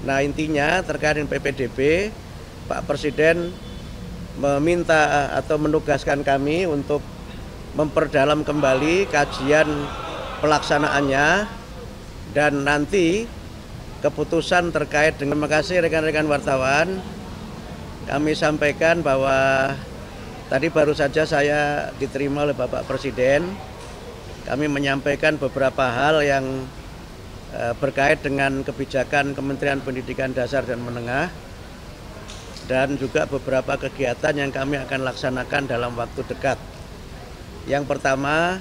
Nah, intinya terkait dengan PPDB, Pak Presiden meminta atau menugaskan kami untuk memperdalam kembali kajian pelaksanaannya, dan nanti keputusan terkait dengan, terima kasih rekan-rekan wartawan, kami sampaikan bahwa tadi baru saja saya diterima oleh Bapak Presiden. Kami menyampaikan beberapa hal yang berkait dengan kebijakan Kementerian Pendidikan Dasar dan Menengah, dan juga beberapa kegiatan yang kami akan laksanakan dalam waktu dekat. Yang pertama,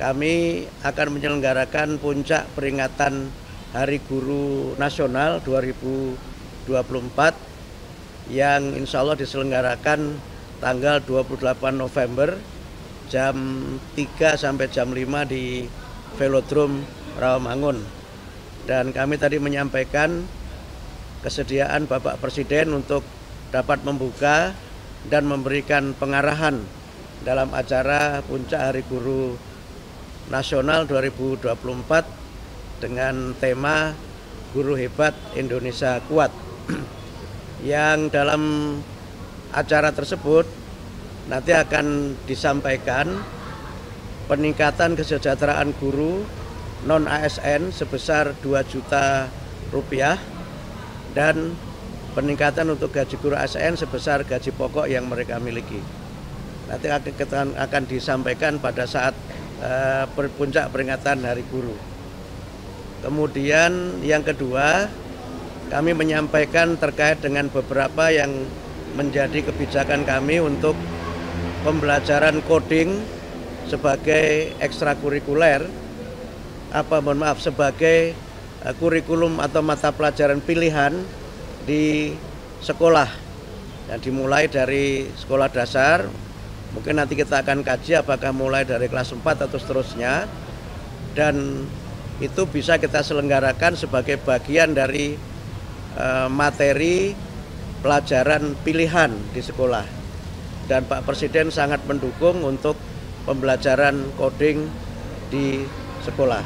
kami akan menyelenggarakan puncak peringatan Hari Guru Nasional 2024 yang insya Allah diselenggarakan tanggal 28 November jam 3 sampai jam 5 di Velodrome Rawamangun. Dan kami tadi menyampaikan kesediaan Bapak Presiden untuk dapat membuka dan memberikan pengarahan dalam acara Puncak Hari Guru Nasional 2024 dengan tema Guru Hebat Indonesia Kuat. Yang dalam acara tersebut nanti akan disampaikan peningkatan kesejahteraan guru non-ASN sebesar 2 juta rupiah dan peningkatan untuk gaji guru ASN sebesar gaji pokok yang mereka miliki. Nanti akan disampaikan pada saat puncak peringatan Hari Guru. Kemudian yang kedua, kami menyampaikan terkait dengan beberapa yang menjadi kebijakan kami untuk pembelajaran coding sebagai ekstrakurikuler, sebagai kurikulum atau mata pelajaran pilihan di sekolah. Dan dimulai dari sekolah dasar, mungkin nanti kita akan kaji apakah mulai dari kelas 4 atau seterusnya, dan itu bisa kita selenggarakan sebagai bagian dari materi pelajaran pilihan di sekolah. Dan Pak Presiden sangat mendukung untuk pembelajaran coding di sekolah.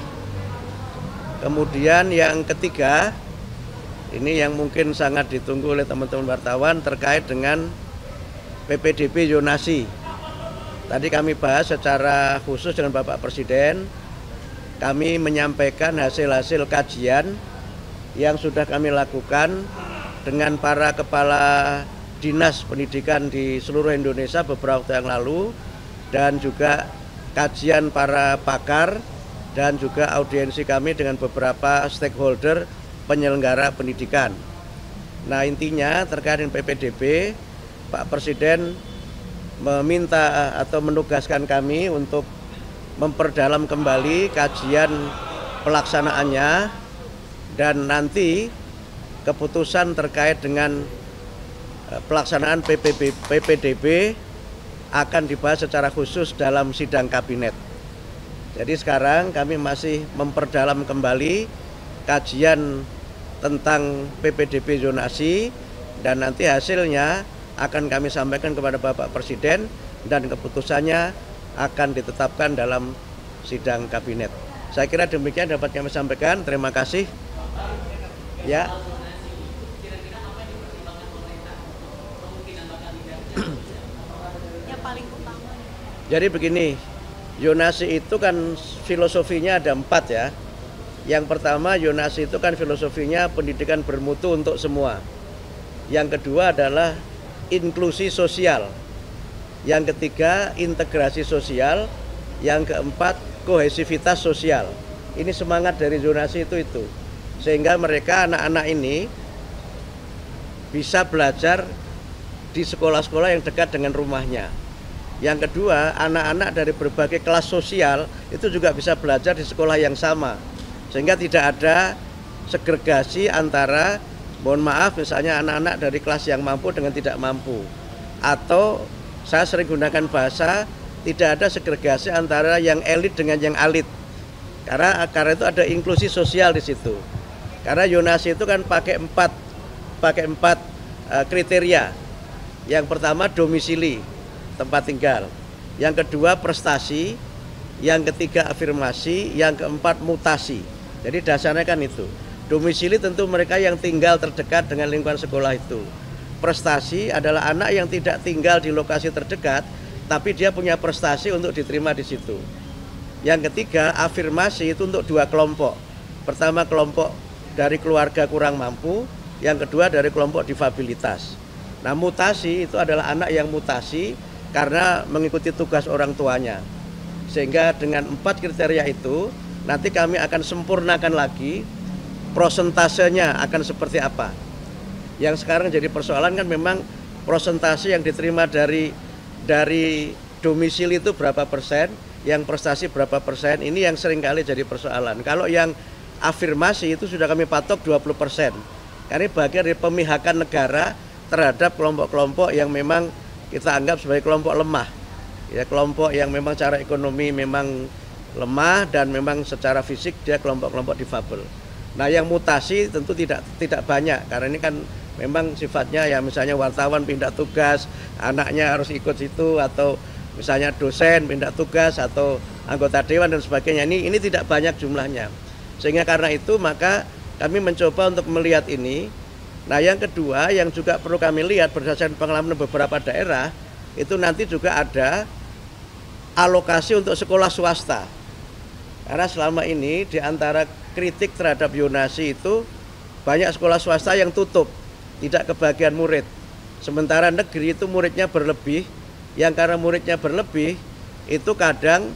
Kemudian yang ketiga, ini yang mungkin sangat ditunggu oleh teman-teman wartawan terkait dengan PPDB zonasi. Tadi kami bahas secara khusus dengan Bapak Presiden. Kami menyampaikan hasil-hasil kajian yang sudah kami lakukan dengan para kepala dinas pendidikan di seluruh Indonesia beberapa waktu yang lalu, dan juga kajian para pakar dan juga audiensi kami dengan beberapa stakeholder penyelenggara pendidikan. Nah, intinya terkait dengan PPDB, Pak Presiden meminta atau menugaskan kami untuk memperdalam kembali kajian pelaksanaannya, dan nanti keputusan terkait dengan pelaksanaan PPDB akan dibahas secara khusus dalam sidang kabinet. Jadi sekarang kami masih memperdalam kembali kajian tentang PPDB zonasi, dan nanti hasilnya akan kami sampaikan kepada Bapak Presiden dan keputusannya akan ditetapkan dalam sidang kabinet. Saya kira demikian dapat kami sampaikan. Terima kasih. Ya. Jadi begini, zonasi itu kan filosofinya ada 4 ya. Yang pertama, zonasi itu kan filosofinya pendidikan bermutu untuk semua. Yang kedua adalah inklusi sosial. Yang ketiga, integrasi sosial. Yang keempat, kohesivitas sosial. Ini semangat dari zonasi itu. Sehingga mereka, anak-anak ini bisa belajar di sekolah-sekolah yang dekat dengan rumahnya. Yang kedua, anak-anak dari berbagai kelas sosial itu juga bisa belajar di sekolah yang sama. Sehingga tidak ada segregasi antara, mohon maaf, misalnya anak-anak dari kelas yang mampu dengan tidak mampu. Atau saya sering gunakan bahasa, tidak ada segregasi antara yang elit dengan yang alit. Karena itu ada inklusi sosial di situ. Karena zonasi itu kan pakai empat kriteria. Yang pertama domisili, tempat tinggal. Yang kedua prestasi, yang ketiga afirmasi, yang keempat mutasi. Jadi dasarnya kan itu. Domisili tentu mereka yang tinggal terdekat dengan lingkungan sekolah itu. Prestasi adalah anak yang tidak tinggal di lokasi terdekat, tapi dia punya prestasi untuk diterima di situ. Yang ketiga, afirmasi itu untuk dua kelompok. Pertama, kelompok dari keluarga kurang mampu, yang kedua dari kelompok difabilitas. Nah, mutasi itu adalah anak yang mutasi karena mengikuti tugas orang tuanya. Sehingga dengan 4 kriteria itu, nanti kami akan sempurnakan lagi prosentasenya akan seperti apa. Yang sekarang jadi persoalan kan memang prosentase yang diterima dari domisili itu berapa persen, yang prestasi berapa persen, ini yang seringkali jadi persoalan. Kalau yang afirmasi itu sudah kami patok 20%. Karena bagian dari pemihakan negara terhadap kelompok-kelompok yang memang kita anggap sebagai kelompok lemah. Ya, kelompok yang memang secara ekonomi memang lemah dan memang secara fisik dia kelompok-kelompok difabel. Nah, yang mutasi tentu tidak banyak karena ini kan memang sifatnya ya misalnya wartawan pindah tugas, anaknya harus ikut situ, atau misalnya dosen pindah tugas atau anggota dewan dan sebagainya. Ini tidak banyak jumlahnya. Sehingga karena itu maka kami mencoba untuk melihat ini. Nah, yang kedua yang juga perlu kami lihat berdasarkan pengalaman beberapa daerah, itu nanti juga ada alokasi untuk sekolah swasta. Karena selama ini di antara kritik terhadap zonasi itu banyak sekolah swasta yang tutup, tidak kebagian murid. Sementara negeri itu muridnya berlebih, yang karena muridnya berlebih itu kadang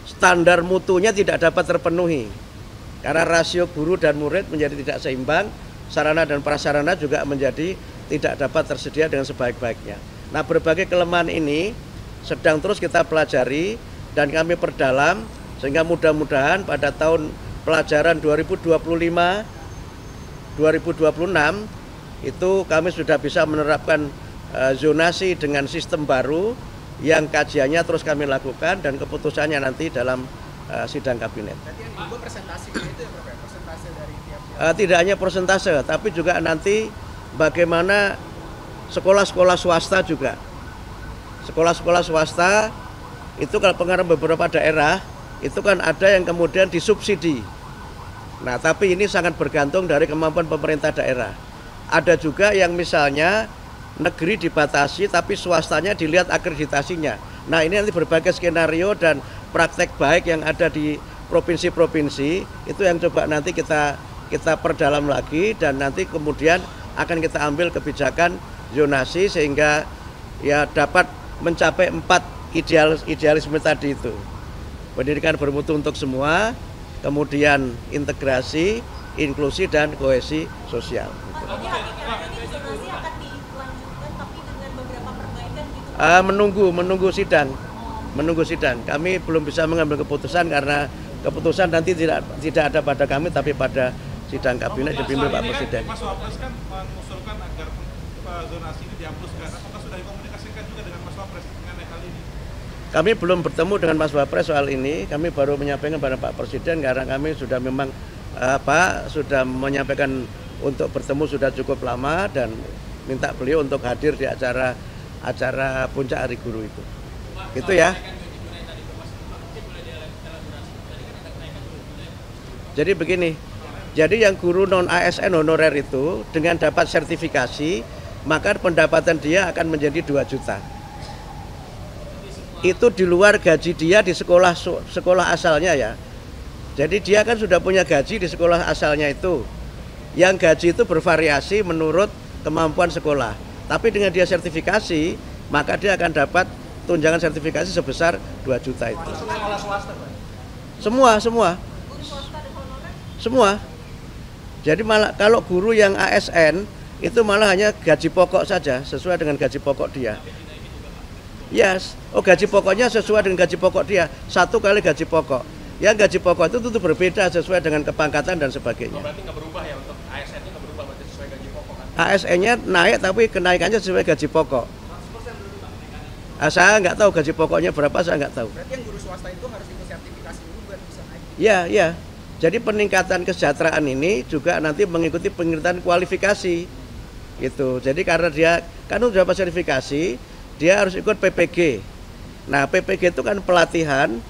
standar mutunya tidak dapat terpenuhi. Karena rasio guru dan murid menjadi tidak seimbang, sarana dan prasarana juga menjadi tidak dapat tersedia dengan sebaik-baiknya. Nah, berbagai kelemahan ini sedang terus kita pelajari dan kami perdalam, sehingga mudah-mudahan pada tahun pelajaran 2025-2026 itu kami sudah bisa menerapkan zonasi dengan sistem baru yang kajiannya terus kami lakukan dan keputusannya nanti dalam sidang kabinet. Berarti yang diubah presentasi itu ya, Prof? Persentase dari tiap-tiap. Tidak hanya persentase, tapi juga nanti bagaimana sekolah-sekolah swasta juga. Sekolah-sekolah swasta itu kalau pengaruh beberapa daerah itu kan ada yang kemudian disubsidi. Nah, tapi ini sangat bergantung dari kemampuan pemerintah daerah. Ada juga yang misalnya negeri dibatasi tapi swastanya dilihat akreditasinya. Nah, ini nanti berbagai skenario dan praktek baik yang ada di provinsi-provinsi itu yang coba nanti kita perdalam lagi dan nanti kemudian akan kita ambil kebijakan zonasi sehingga ya dapat mencapai 4 idealisme tadi itu. Pendidikan bermutu untuk semua, kemudian integrasi, inklusi, dan kohesi sosial. Artinya ini zonasi akan dilanjutkan tapi dengan beberapa perbaikan gitu? Menunggu sidang. Kami belum bisa mengambil keputusan karena keputusan nanti tidak ada pada kami tapi pada sidang kabinet dipimpin Pak Presiden. Mas Wapres kan mengusulkan agar zonasi ini dihapuskan. Apakah sudah dikomunikasikan juga dengan Mas Wapres mengenai hal ini? Kami belum bertemu dengan Mas Wapres soal ini. Kami baru menyampaikan pada Pak Presiden karena kami sudah memang sudah menyampaikan untuk bertemu sudah cukup lama dan minta beliau untuk hadir di acara puncak Hari Guru itu. Gitu ya. Jadi begini. Jadi yang guru non ASN honorer itu dengan dapat sertifikasi, maka pendapatan dia akan menjadi 2 juta. Itu di luar gaji dia di sekolah asalnya ya. Jadi dia kan sudah punya gaji di sekolah asalnya itu. Yang gaji itu bervariasi menurut kemampuan sekolah. Tapi dengan dia sertifikasi, maka dia akan dapat tunjangan sertifikasi sebesar 2 juta itu. Sekolah swasta, Pak? Semua. Jadi malah kalau guru yang ASN itu malah hanya gaji pokok saja sesuai dengan gaji pokok dia. Yes, gaji pokoknya sesuai dengan gaji pokok dia, 1 kali gaji pokok. Yang gaji pokok itu tentu berbeda sesuai dengan kepangkatan dan sebagainya. Berarti nggak berubah ya untuk ASN-nya nggak berubah berarti sesuai gaji pokok kan? ASN-nya naik tapi kenaikannya sesuai gaji pokok. Saya nggak tahu gaji pokoknya berapa, saya nggak tahu. Berarti yang guru swasta itu harus ikut sertifikasi dulu biar bisa naik? Ya. Jadi peningkatan kesejahteraan ini juga nanti mengikuti peningkatan kualifikasi. Gitu. Jadi karena dia kan sudah dapat sertifikasi, dia harus ikut PPG. Nah, PPG itu kan pelatihan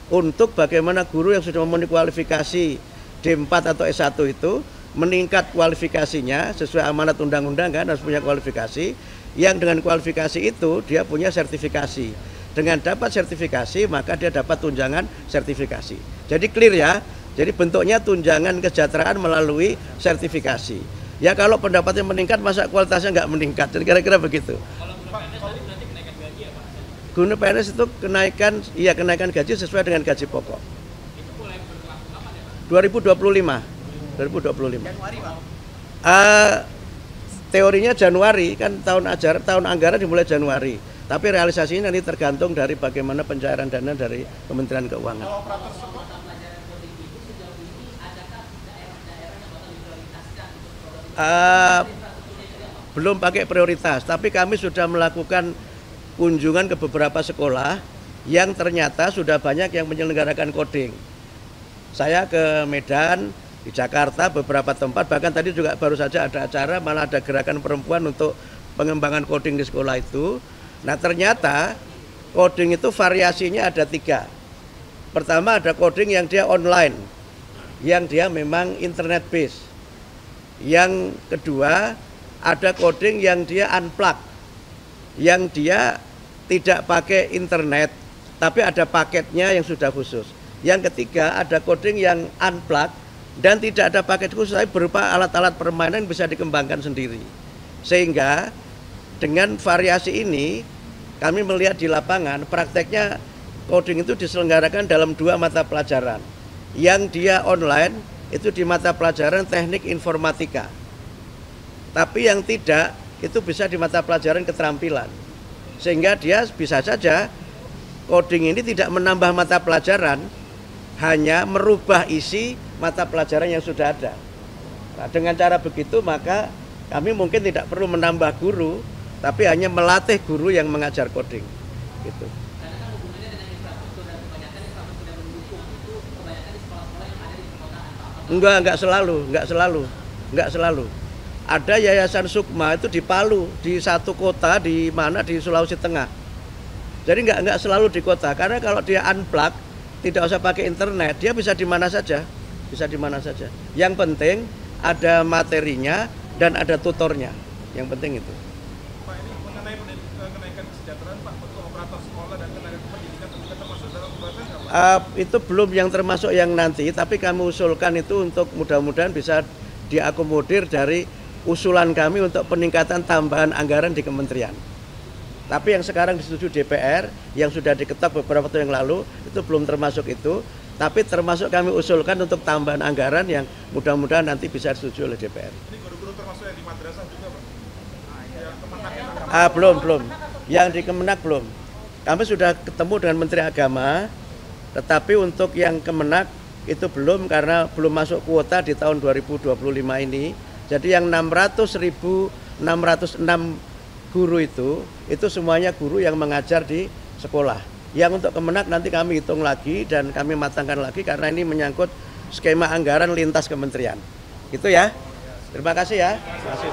untuk bagaimana guru yang sudah memenuhi kualifikasi D4 atau S1 itu meningkat kualifikasinya sesuai amanat undang-undang kan, harus punya kualifikasi. Yang dengan kualifikasi itu dia punya sertifikasi. Dengan dapat sertifikasi maka dia dapat tunjangan sertifikasi. Jadi clear ya. Jadi bentuknya tunjangan kesejahteraan melalui sertifikasi. Ya kalau pendapatnya meningkat masa kualitasnya nggak meningkat. Jadi kira-kira begitu. Guna PNS itu kenaikan gaji sesuai dengan gaji pokok. Itu mulai berlaku kapan ya Pak? 2025. Januari, Pak. Teorinya Januari kan tahun anggaran dimulai Januari. Tapi realisasinya nanti tergantung dari bagaimana pencairan dana dari Kementerian Keuangan. Belum pakai prioritas, tapi kami sudah melakukan kunjungan ke beberapa sekolah yang ternyata sudah banyak yang menyelenggarakan coding. Saya ke Medan, di Jakarta beberapa tempat, bahkan tadi juga baru saja ada acara, malah ada gerakan perempuan untuk pengembangan coding di sekolah itu. Nah ternyata coding itu variasinya ada 3. Pertama ada coding yang dia online, yang dia memang internet based. Yang kedua ada coding yang dia unplugged, yang dia tidak pakai internet tapi ada paketnya yang sudah khusus. Yang ketiga ada coding yang unplugged dan tidak ada paket khusus tapi berupa alat-alat permainan bisa dikembangkan sendiri. Sehingga dengan variasi ini kami melihat di lapangan prakteknya coding itu diselenggarakan dalam 2 mata pelajaran. Yang dia online itu di mata pelajaran teknik informatika. Tapi yang tidak itu bisa di mata pelajaran keterampilan. Sehingga dia bisa saja coding ini tidak menambah mata pelajaran, hanya merubah isi mata pelajaran yang sudah ada. Nah, dengan cara begitu maka kami mungkin tidak perlu menambah guru, tapi hanya melatih guru yang mengajar coding. Gitu. Karena kan hubungannya dengan infrastruktur dan kebanyakan infrastruktur yang mendukung itu kebanyakan di sekolah-sekolah yang ada di perkotaan. Enggak selalu. Ada Yayasan Sukma itu di Palu, di satu kota di mana di Sulawesi Tengah. Jadi enggak selalu di kota, karena kalau dia unplug, tidak usah pakai internet, dia bisa di mana saja. Yang penting ada materinya dan ada tutornya. Yang penting itu. Pak, ini mengenai kenaikan kesejahteraan Pak untuk operator sekolah dan tenaga pendidikan juga termasuk dalam pembahasan nggak Pak? Itu belum yang termasuk yang nanti, tapi kami usulkan itu untuk mudah-mudahan bisa diakomodir dari usulan kami untuk peningkatan tambahan anggaran di kementerian. Tapi yang sekarang disetujui DPR, yang sudah diketok beberapa waktu yang lalu, itu belum termasuk itu. Tapi termasuk kami usulkan untuk tambahan anggaran yang mudah-mudahan nanti bisa disetujui oleh DPR. Ini guru-guru termasuk yang di madrasah juga Pak? Yang Kemenak Belum. Yang di Kemenak belum. Kami sudah ketemu dengan Menteri Agama, tetapi untuk yang Kemenak itu belum karena belum masuk kuota di tahun 2025 ini. Jadi yang 600.606 guru itu semuanya guru yang mengajar di sekolah. Yang untuk Kemenak nanti kami hitung lagi dan kami matangkan lagi karena ini menyangkut skema anggaran lintas kementerian. Gitu ya. Terima kasih ya. Terima kasih.